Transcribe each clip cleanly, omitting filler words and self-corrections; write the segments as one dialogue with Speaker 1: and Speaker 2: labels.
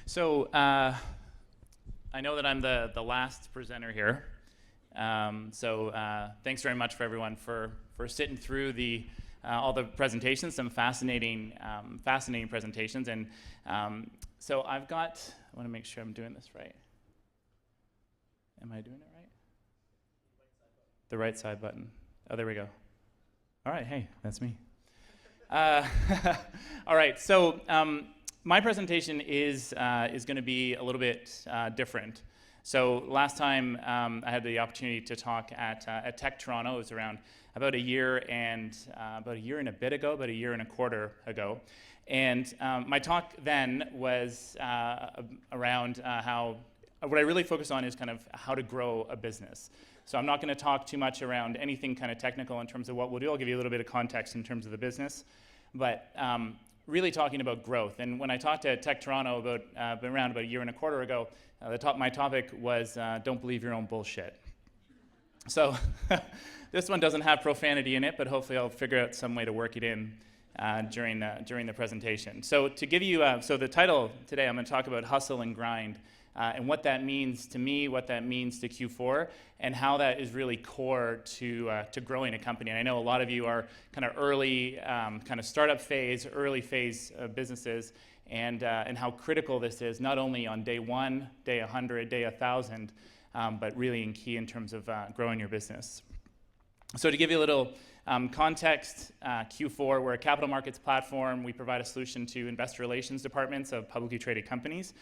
Speaker 1: So I know that I'm the last presenter here. Thanks very much for everyone for sitting through all the presentations, some fascinating presentations. And so I want to make sure I'm doing this right. Am I doing it right? The right side button. Oh, there we go. All right, hey, that's me. All right, so my presentation is going to be a little bit different. So last time I had the opportunity to talk at Tech Toronto. It was around about a year and a bit ago, about a year and a quarter ago. And my talk then was around how what I really focus on is kind of how to grow a business. So I'm not going to talk too much around anything kind of technical in terms of what we'll do. I'll give you a little bit of context in terms of the business. But really talking about growth. And when I talked at Tech Toronto around about a year and a quarter ago, my topic was don't believe your own bullshit. So this one doesn't have profanity in it, but hopefully I'll figure out some way to work it in during the presentation. So to give you, so the title today, I'm going to talk about hustle and grind. And what that means to me, what that means to Q4, and how that is really core to growing a company. And I know a lot of you are kind of early, kind of startup phase, early phase businesses, and how critical this is, not only on day 1, day 100, day 1,000, but really key in terms of growing your business. So to give you a little context, Q4, we're a capital markets platform. We provide a solution to investor relations departments of publicly traded companies.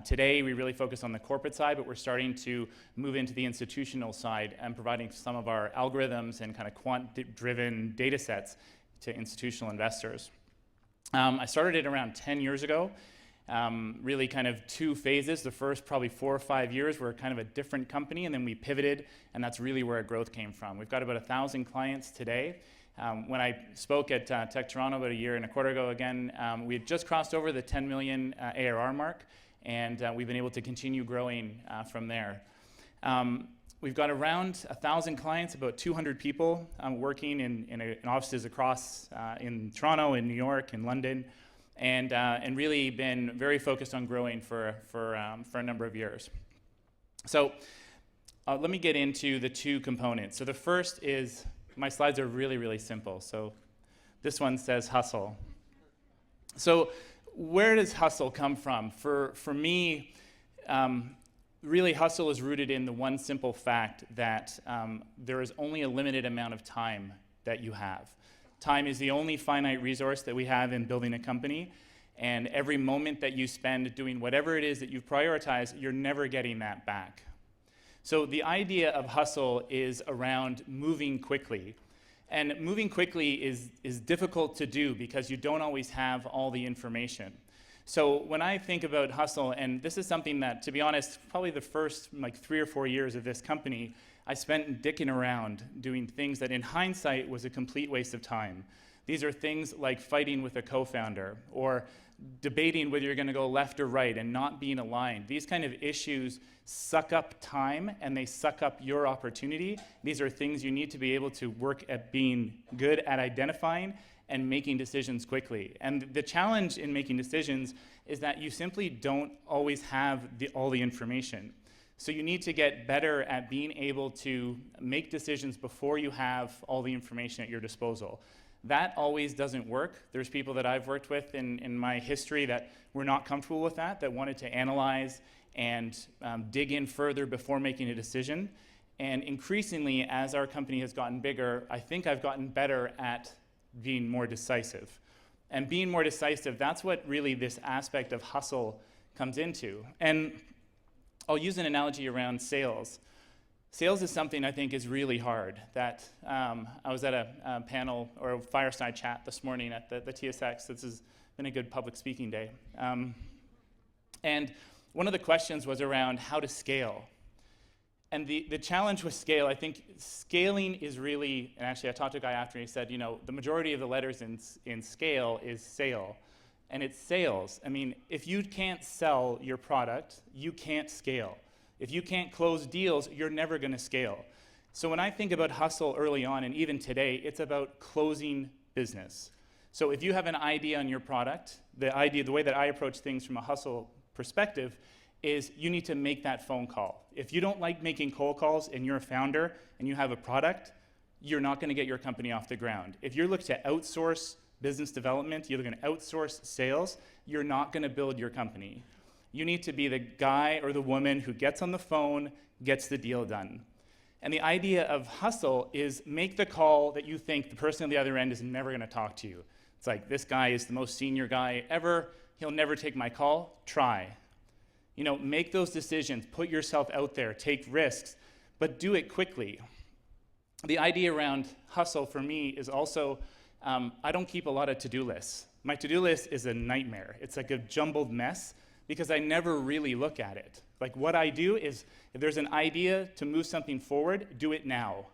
Speaker 1: Today, we really focus on the corporate side, but we're starting to move into the institutional side and providing some of our algorithms and kind of quant-driven data sets to institutional investors. I started it around 10 years ago. Really kind of two phases. The first probably 4 or 5 years were kind of a different company, and then we pivoted, and that's really where our growth came from. We've got about 1,000 clients today. When I spoke at Tech Toronto about a year and a quarter ago again, we had just crossed over the 10 million ARR mark, and we've been able to continue growing from there. We've got around 1,000 clients, about 200 people working in offices across in Toronto, in New York, in London, and really been very focused on growing for a number of years. So let me get into the two components. So the first is, my slides are really, really simple. So this one says hustle. So where does hustle come from? For me, really hustle is rooted in the one simple fact that there is only a limited amount of time that you have. Time is the only finite resource that we have in building a company, and every moment that you spend doing whatever it is that you've prioritized, you're never getting that back. So the idea of hustle is around moving quickly. And moving quickly is difficult to do because you don't always have all the information. So when I think about hustle, and this is something that, to be honest, probably the first 3 or 4 years of this company, I spent dicking around doing things that in hindsight was a complete waste of time. These are things like fighting with a co-founder or debating whether you're going to go left or right and not being aligned. These kind of issues suck up time and they suck up your opportunity. These are things you need to be able to work at being good at identifying and making decisions quickly. And the challenge in making decisions is that you simply don't always have all the information. So you need to get better at being able to make decisions before you have all the information at your disposal. That always doesn't work. There's people that I've worked with in my history that were not comfortable with that wanted to analyze and dig in further before making a decision. And increasingly, as our company has gotten bigger, I think I've gotten better at being more decisive. And being more decisive, that's what really this aspect of hustle comes into. And I'll use an analogy around sales. Sales is something I think is really hard. That I was at a panel or a fireside chat this morning at the TSX. This has been a good public speaking day. And one of the questions was around how to scale. And the challenge with scale, I think scaling is really, and actually I talked to a guy after and he said, the majority of the letters in scale is sale. And it's sales. I mean, if you can't sell your product, you can't scale. If you can't close deals, you're never going to scale. So when I think about hustle early on, and even today, it's about closing business. So if you have an idea on your product, the way that I approach things from a hustle perspective is you need to make that phone call. If you don't like making cold calls and you're a founder and you have a product, you're not going to get your company off the ground. If you're looking to outsource business development, you're looking to outsource sales, you're not going to build your company. You need to be the guy or the woman who gets on the phone, gets the deal done. And the idea of hustle is make the call that you think the person on the other end is never going to talk to you. It's like, this guy is the most senior guy ever. He'll never take my call. Try. You know, make those decisions. Put yourself out there. Take risks. But do it quickly. The idea around hustle for me is also, I don't keep a lot of to-do lists. My to-do list is a nightmare. It's like a jumbled mess because I never really look at it. Like what I do is, if there's an idea to move something forward, do it now.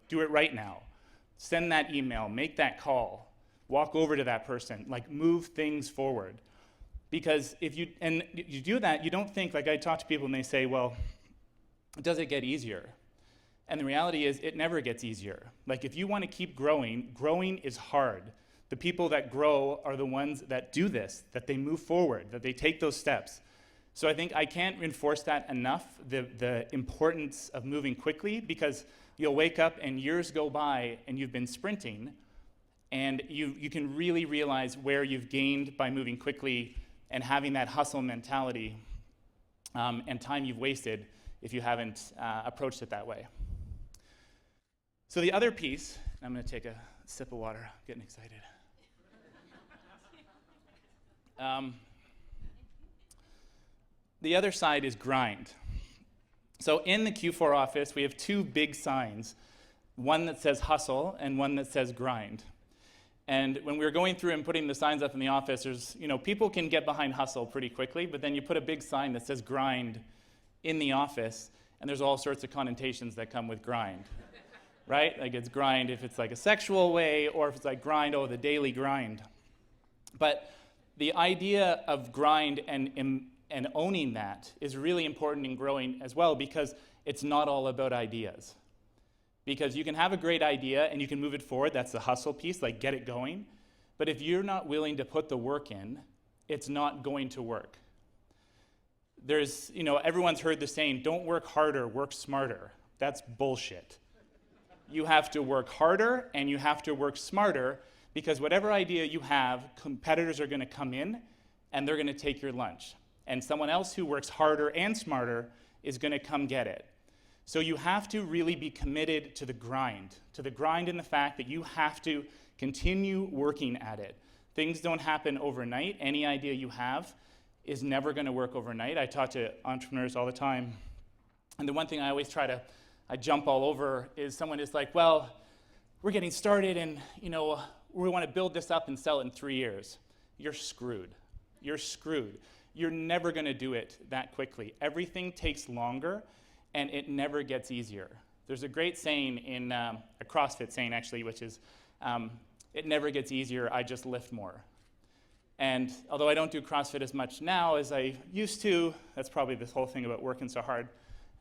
Speaker 1: Do it right now. Send that email, make that call, walk over to that person, like move things forward. Because if you do that, you don't think, like I talk to people and they say, well, does it get easier? And the reality is it never gets easier. Like if you want to keep growing, growing is hard. The people that grow are the ones that do this, that they move forward, that they take those steps. So I think I can't reinforce that enough, the importance of moving quickly, because you'll wake up and years go by and you've been sprinting, and you can really realize where you've gained by moving quickly and having that hustle mentality and time you've wasted if you haven't approached it that way. So the other piece, and I'm going to take a sip of water, I'm getting excited. The other side is grind. So in the Q4 office, we have two big signs, one that says hustle and one that says grind. And when we were going through and putting the signs up in the office, there's, people can get behind hustle pretty quickly, but then you put a big sign that says grind in the office, and there's all sorts of connotations that come with grind, right? Like it's grind if it's like a sexual way, or if it's like grind, oh, the daily grind. But the idea of grind and owning that is really important in growing as well, because it's not all about ideas. Because you can have a great idea and you can move it forward, that's the hustle piece, like get it going. But if you're not willing to put the work in, it's not going to work. There's, everyone's heard the saying, don't work harder, work smarter. That's bullshit. You have to work harder and you have to work smarter, because whatever idea you have, competitors are going to come in and they're going to take your lunch. And someone else who works harder and smarter is going to come get it. So you have to really be committed to the grind in the fact that you have to continue working at it. Things don't happen overnight. Any idea you have is never going to work overnight. I talk to entrepreneurs all the time, and the one thing I always I jump all over is someone is like, well, we're getting started and we want to build this up and sell it in 3 years. You're screwed. You're screwed. You're never going to do it that quickly. Everything takes longer, and it never gets easier. There's a great saying in a CrossFit saying, actually, which is, it never gets easier, I just lift more. And although I don't do CrossFit as much now as I used to, that's probably this whole thing about working so hard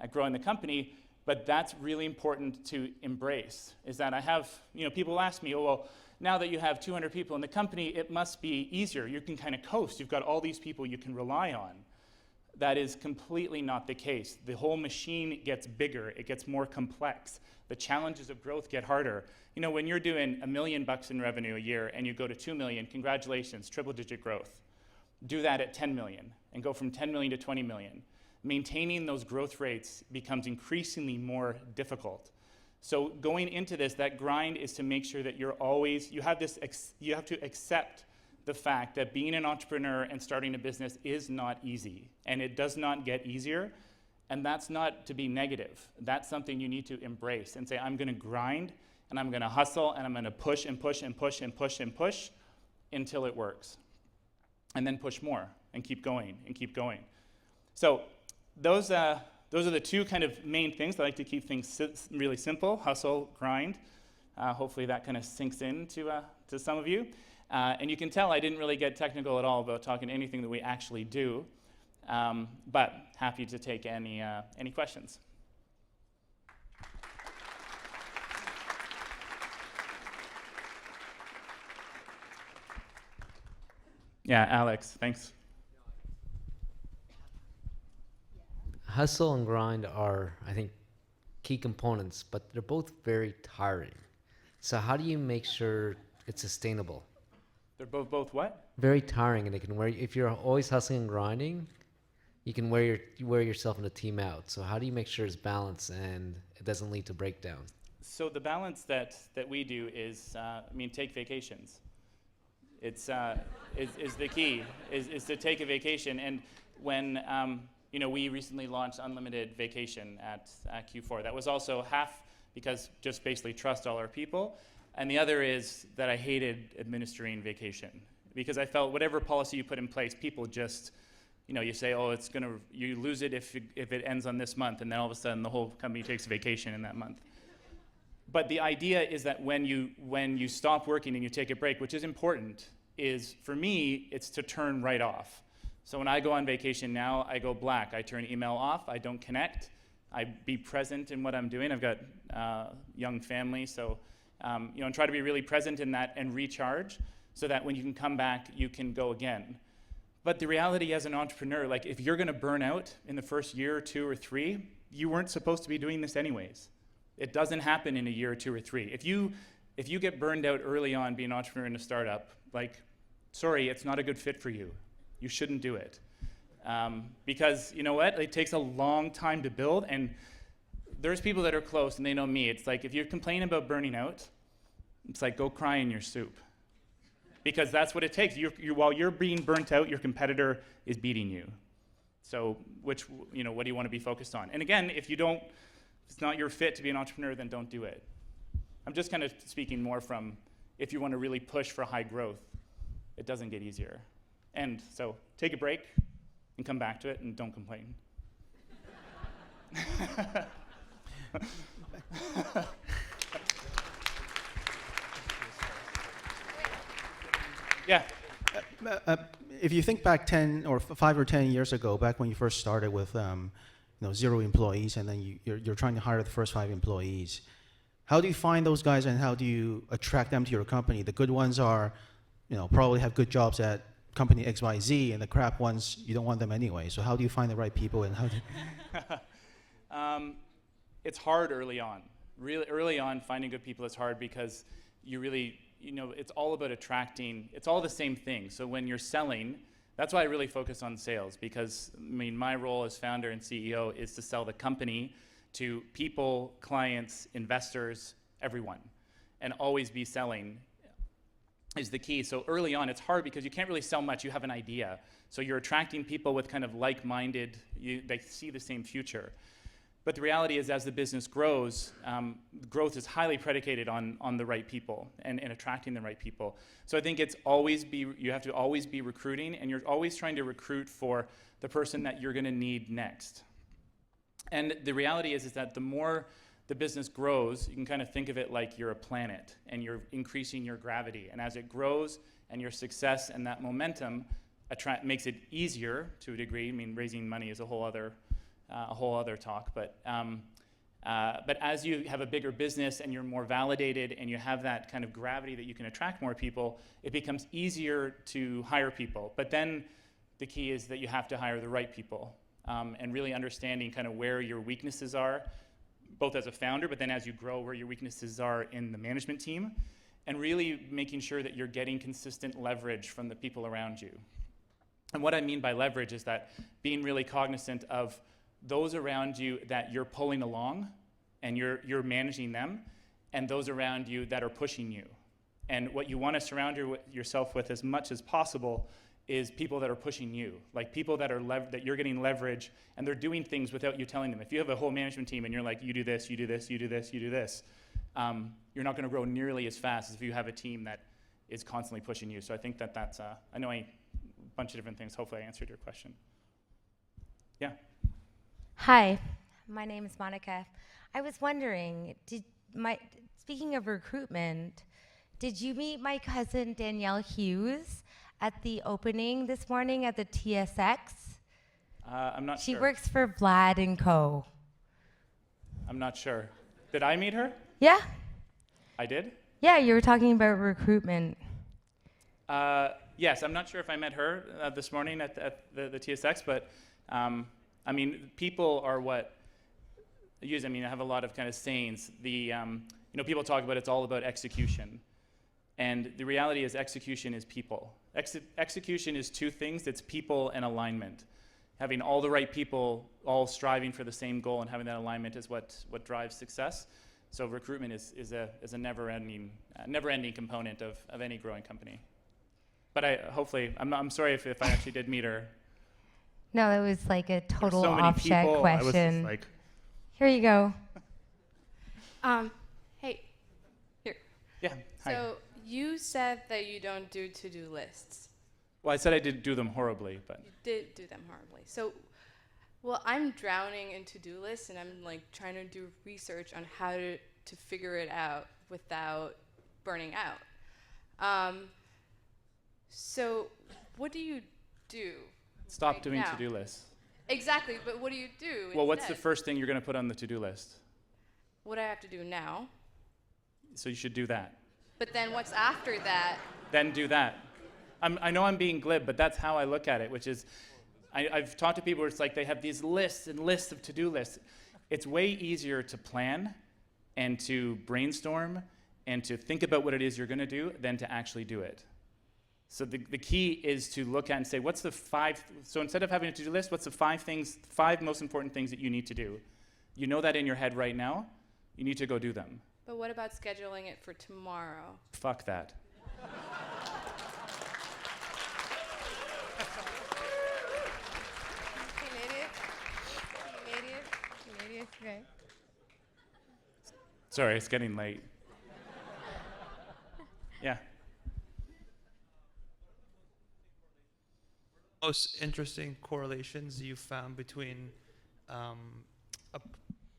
Speaker 1: at growing the company, but that's really important to embrace, is that I have, people ask me, oh, well, now that you have 200 people in the company, it must be easier. You can kind of coast. You've got all these people you can rely on. That is completely not the case. The whole machine gets bigger. It gets more complex. The challenges of growth get harder. When you're doing $1 million in revenue a year and you go to 2 million, congratulations, triple-digit growth. Do that at 10 million and go from 10 million to 20 million. Maintaining those growth rates becomes increasingly more difficult. So going into this, that grind is to make sure that you have to accept the fact that being an entrepreneur and starting a business is not easy, and it does not get easier, and that's not to be negative. That's something you need to embrace and say, I'm going to grind, and I'm going to hustle, and I'm going to push and push and push and push and push until it works, and then push more and keep going and keep going. So those are the two kind of main things. I like to keep things really simple: hustle, grind. Hopefully that kind of sinks in to some of you. And you can tell I didn't really get technical at all about talking anything that we actually do, but happy to take any questions. Yeah, Alex, thanks.
Speaker 2: hustle and grind are, I think, key components, but they're both very tiring. So how do you make sure it's sustainable?
Speaker 1: They're both what?
Speaker 2: Very tiring, and it can wear. If you're always hustling and grinding, you can wear yourself and the team out. So how do you make sure it's balanced and it doesn't lead to breakdowns?
Speaker 1: So the balance that we do is, take vacations. It's is the key is to take a vacation. And when we recently launched unlimited vacation at Q4. That was also half because just basically trust all our people, and the other is that I hated administering vacation because I felt whatever policy you put in place, people just, you say, oh, you lose it if it ends on this month, and then all of a sudden the whole company takes a vacation in that month. But the idea is that when you stop working and you take a break, which is important, is for me, it's to turn right off. So when I go on vacation now, I go black. I turn email off. I don't connect. I be present in what I'm doing. I've got young family, so and try to be really present in that and recharge, so that when you can come back, you can go again. But the reality as an entrepreneur, like if you're going to burn out in the first year or 2 or 3, you weren't supposed to be doing this anyways. It doesn't happen in a year or 2 or 3. If you get burned out early on being an entrepreneur in a startup, sorry, it's not a good fit for you. You shouldn't do it. Because you know what? It takes a long time to build, and there's people that are close and they know me. It's like if you're complaining about burning out, it's like go cry in your soup. Because that's what it takes. While you're being burnt out, your competitor is beating you. So what do you want to be focused on? And again, if it's not your fit to be an entrepreneur, then don't do it. I'm just kind of speaking more from if you want to really push for high growth, it doesn't get easier. And so take a break and come back to it and don't complain. Yeah.
Speaker 3: If you think back 10 or 5 or 10 years ago, back when you first started with 0 employees, and then you're trying to hire the first 5 employees, how do you find those guys and how do you attract them to your company? The good ones are, probably have good jobs at company XYZ, and the crap ones, you don't want them anyway. So how do you find the right people, and how do
Speaker 1: It's hard early on. Really early on, finding good people is hard because you really, it's all about attracting, it's all the same thing. So when you're selling, that's why I really focus on sales, because my role as founder and CEO is to sell the company to people, clients, investors, everyone, and always be selling is the key. So early on, it's hard because you can't really sell much. You have an idea. So you're attracting people with kind of like-minded, they see the same future. But the reality is, as the business grows, growth is highly predicated on the right people and attracting the right people. So I think you have to always be recruiting, and you're always trying to recruit for the person that you're going to need next. And the reality is that the more the business grows, you can kind of think of it like you're a planet, and you're increasing your gravity. And as it grows, and your success and that momentum makes it easier to a degree. Raising money is a whole other talk, but as you have a bigger business and you're more validated and you have that kind of gravity that you can attract more people, it becomes easier to hire people. But then the key is that you have to hire the right people, and really understanding kind of where your weaknesses are, both as a founder, but then as you grow, where your weaknesses are in the management team, and really making sure that you're getting consistent leverage from the people around you. And what I mean by leverage is that being really cognizant of those around you that you're pulling along and you're managing them, and those around you that are pushing you. And what you want to surround yourself with as much as possible is people that are pushing you, like people that that you're getting leverage, and they're doing things without you telling them. If you have a whole management team and you're like, you do this, you do this, you do this, you do this, you're not going to grow nearly as fast as if you have a team that is constantly pushing you. So I think that's, I know a bunch of different things. Hopefully I answered your question. Yeah.
Speaker 4: Hi, my name is Monica. I was wondering, speaking of recruitment, did you meet my cousin Danielle Hughes at the opening this morning at the TSX?
Speaker 1: I'm not sure.
Speaker 4: She works for Vlad & Co.
Speaker 1: I'm not sure. Did I meet her?
Speaker 4: Yeah.
Speaker 1: I did?
Speaker 4: Yeah, you were talking about recruitment.
Speaker 1: Yes, I'm not sure if I met her this morning at the TSX, but I mean, people are what use. I mean, I have a lot of kind of sayings. People talk about it's all about execution, and the reality is execution is people. Execution is two things. It's people and alignment. Having all the right people all striving for the same goal and having that alignment is what drives success. So recruitment is a never-ending component of any growing company. But I'm sorry if I actually did meet her.
Speaker 4: No, it was like a total
Speaker 1: so many
Speaker 4: offset
Speaker 1: people, I was
Speaker 4: question.
Speaker 1: just like,
Speaker 4: Here you go.
Speaker 5: Hey, here.
Speaker 1: yeah, hi.
Speaker 5: So you said that you don't do to-do lists.
Speaker 1: Well, I said I did do them horribly, but
Speaker 5: You did do them horribly. So, well, I'm drowning in to-do lists, and I'm like trying to do research on how to figure it out without burning out. So what do you do?
Speaker 1: stop
Speaker 5: right
Speaker 1: doing
Speaker 5: now?
Speaker 1: to-do lists.
Speaker 5: Exactly, but what do you do?
Speaker 1: Well, what's the
Speaker 5: instead?
Speaker 1: first thing you're going to put on the to-do list?
Speaker 5: What do I have to do now?
Speaker 1: So you should do that.
Speaker 5: But then what's after that?
Speaker 1: Then do that. I know I'm being glib, but that's how I look at it, which is, I've talked to people where it's like they have these lists and lists of to-do lists. It's way easier to plan and to brainstorm and to think about what it is you're going to do than to actually do it. So the key is to look at and say, what's the so instead of having a to-do list, what's the five most important things that you need to do? You know that in your head right now, you need to go do them.
Speaker 5: But what about scheduling it for tomorrow?
Speaker 1: Fuck that.
Speaker 4: Okay.
Speaker 1: Sorry, it's getting late. Yeah.
Speaker 6: Most interesting correlations you've found between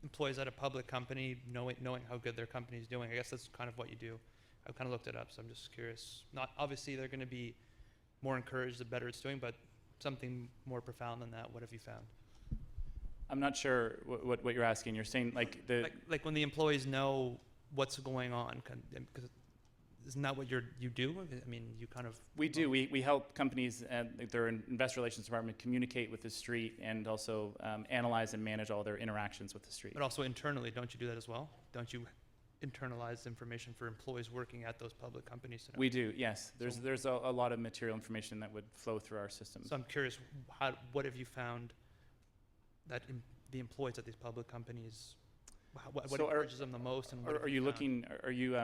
Speaker 6: employees at a public company knowing how good their company is doing? I guess that's kind of what you do. I've kind of looked it up, so I'm just curious. Not obviously they're going to be more encouraged the better it's doing, but something more profound than that. What have you found?
Speaker 1: I'm not sure what you're asking. You're saying like
Speaker 6: Like when the employees know what's going on, because isn't that what you do? I mean, you kind of.
Speaker 1: we do. We help companies and their investor relations department communicate with the street and also analyze and manage all their interactions with the street.
Speaker 6: But also internally, don't you do that as well? Don't you internalize information for employees working at those public companies?
Speaker 1: We do, yes. There's a lot of material information that would flow through our systems.
Speaker 6: So I'm curious, what have you found that the employees at these public companies, what
Speaker 1: So
Speaker 6: encourages them the most? And what have
Speaker 1: are you
Speaker 6: found?
Speaker 1: looking? Are you?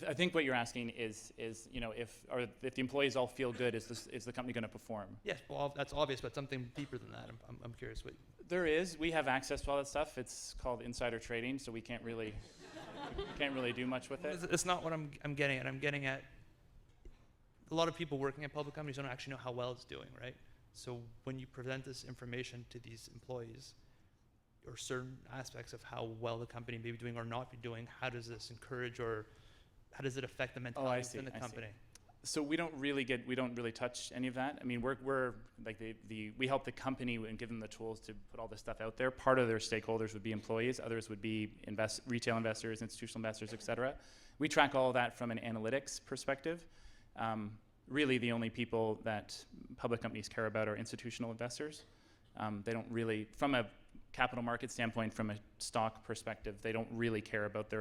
Speaker 1: I think what you're asking is if the employees all feel good, is the company going to perform?
Speaker 6: Yes, well, that's obvious, but something deeper than that. I'm curious.
Speaker 1: There is. We have access to all that stuff. It's called insider trading, so we can't really do much with it.
Speaker 6: It's not what I'm getting at. I'm getting at a lot of people working at public companies don't actually know how well it's doing, right? So when you present this information to these employees, or certain aspects of how well the company may be doing or not be doing, how does this encourage or how does it affect the mentality within the company?
Speaker 1: So we don't really touch any of that. I mean, we're like we help the company and give them the tools to put all this stuff out there. Part of their stakeholders would be employees, others would be retail investors, institutional investors, et cetera. We track all of that from an analytics perspective. Really, the only people that public companies care about are institutional investors. They don't really, from a capital market standpoint, from a stock perspective, they don't really care about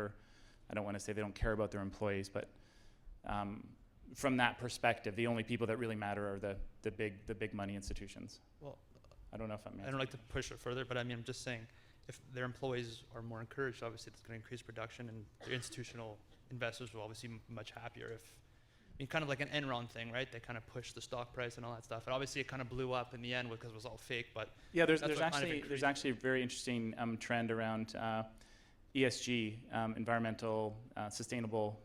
Speaker 1: I don't want to say they don't care about their employees, but from that perspective, the only people that really matter are the big money institutions.
Speaker 6: Well,
Speaker 1: I don't know if I'm
Speaker 6: I don't like to push it further, but I mean, I'm just saying, if their employees are more encouraged, obviously it's going to increase production, and their institutional investors will obviously be much happier if, I mean, kind of like an Enron thing, right? They kind of pushed the stock price and all that stuff. And obviously it kind of blew up in the end because it was all fake, but
Speaker 1: yeah, there's
Speaker 6: that's what kind of
Speaker 1: actually a very interesting trend around ESG, environmental, sustainable,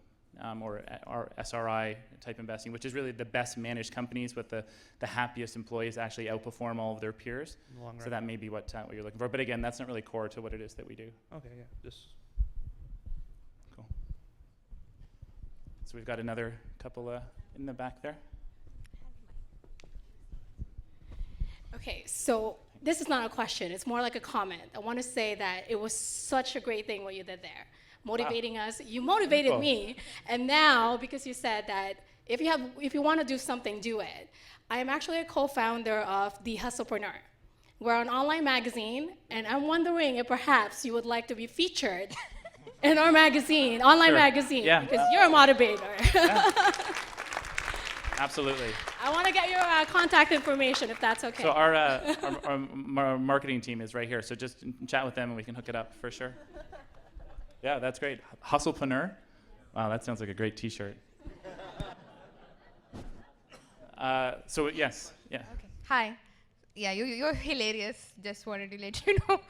Speaker 1: or SRI type investing, which is really the best managed companies with the happiest employees actually outperform all of their peers.
Speaker 6: in the long run.
Speaker 1: So that may be what you're looking for. But again, that's not really core to what it is that we do.
Speaker 6: Okay, yeah, just.
Speaker 1: Cool. So we've got another couple in the back there.
Speaker 7: Okay, so this is not a question, it's more like a comment. I want to say that it was such a great thing what you did there, motivating us. You motivated
Speaker 1: Oh.
Speaker 7: me, and now because you said that if you want to do something, do it. I am actually a co-founder of The Hustlepreneur. We're an online magazine, and I'm wondering if perhaps you would like to be featured in our magazine, online
Speaker 1: Sure.
Speaker 7: magazine,
Speaker 1: Yeah.
Speaker 7: because you're a motivator.
Speaker 1: Absolutely.
Speaker 7: I want to get your contact information if that's okay.
Speaker 1: So our marketing team is right here. So just chat with them and we can hook it up for sure. Yeah, that's great. Hustlepreneur. Wow, that sounds like a great T-shirt. So yes, yeah.
Speaker 8: Okay. Hi. Yeah, you're hilarious. Just wanted to let you know.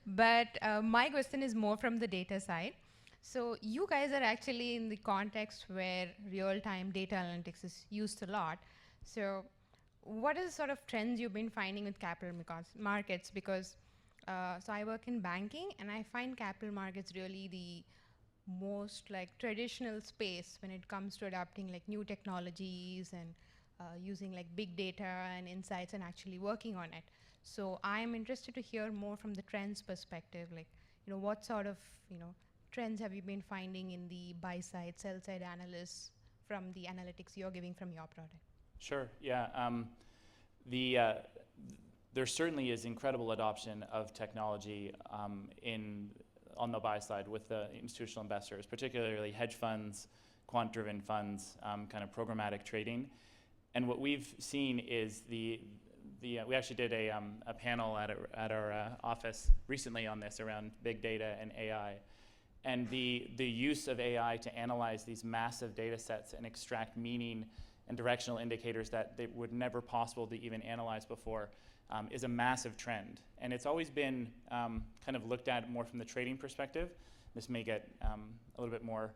Speaker 8: But my question is more from the data side. So you guys are actually in the context where real-time data analytics is used a lot. So what is the sort of trends you've been finding with capital markets? Because so I work in banking, and I find capital markets really the most like traditional space when it comes to adapting like new technologies and using like big data and insights and actually working on it. So I'm interested to hear more from the trends perspective, like, you know, what sort of, you know, trends have you been finding in the buy side, sell side analysts from the analytics you're giving from your product?
Speaker 1: Sure. Yeah. There certainly is incredible adoption of technology on the buy side with the institutional investors, particularly hedge funds, quant-driven funds, kind of programmatic trading. And what we've seen is we actually did a panel at our office recently on this around big data and AI. And the use of AI to analyze these massive data sets and extract meaning and directional indicators that they would never possible to even analyze before is a massive trend. And it's always been kind of looked at more from the trading perspective. This may get a little bit more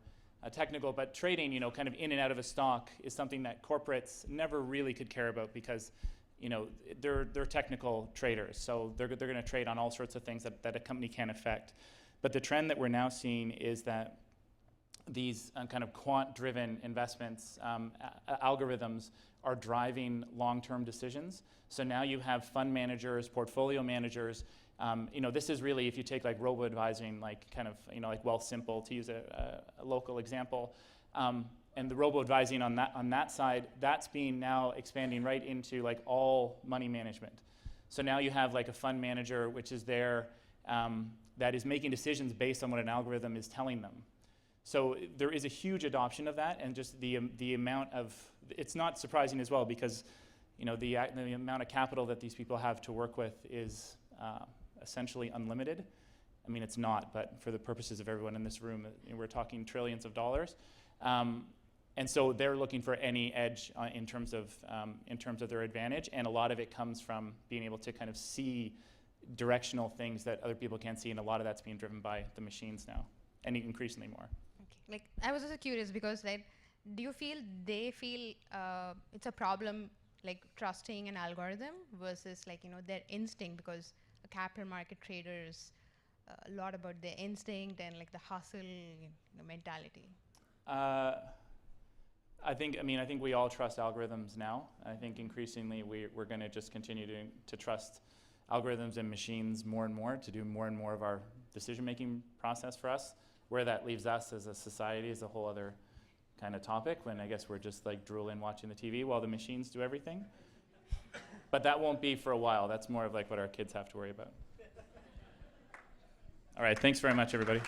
Speaker 1: technical, but trading, you know, kind of in and out of a stock is something that corporates never really could care about because, you know, they're technical traders. So they're going to trade on all sorts of things that a company can affect. But the trend that we're now seeing is that these kind of quant-driven investments, algorithms are driving long-term decisions. So now you have fund managers, portfolio managers. You know, this is really, if you take like robo-advising, like kind of, you know, like Wealthsimple, to use a local example, and the robo-advising on that side, that's being now expanding right into like all money management. So now you have like a fund manager which is there that is making decisions based on what an algorithm is telling them. So there is a huge adoption of that, and just the amount of, it's not surprising as well because, you know, the amount of capital that these people have to work with is essentially unlimited. I mean, it's not, but for the purposes of everyone in this room, you know, we're talking trillions of dollars. And so they're looking for any edge in terms of their advantage, and a lot of it comes from being able to kind of see directional things that other people can't see, and a lot of that's being driven by the machines now, and increasingly more.
Speaker 8: Okay. Like, I was also curious because, like, do you feel they feel it's a problem, like trusting an algorithm versus, like, you know, their instinct, because a capital market trader is a lot about their instinct and like the hustle, you know, mentality?
Speaker 1: I think we all trust algorithms now. I think increasingly we're going to just continue to trust algorithms and machines more and more to do more and more of our decision-making process for us. Where that leaves us as a society is a whole other kind of topic, when I guess we're just like drooling watching the TV while the machines do everything. But that won't be for a while. That's more of like what our kids have to worry about. All right, thanks very much, everybody.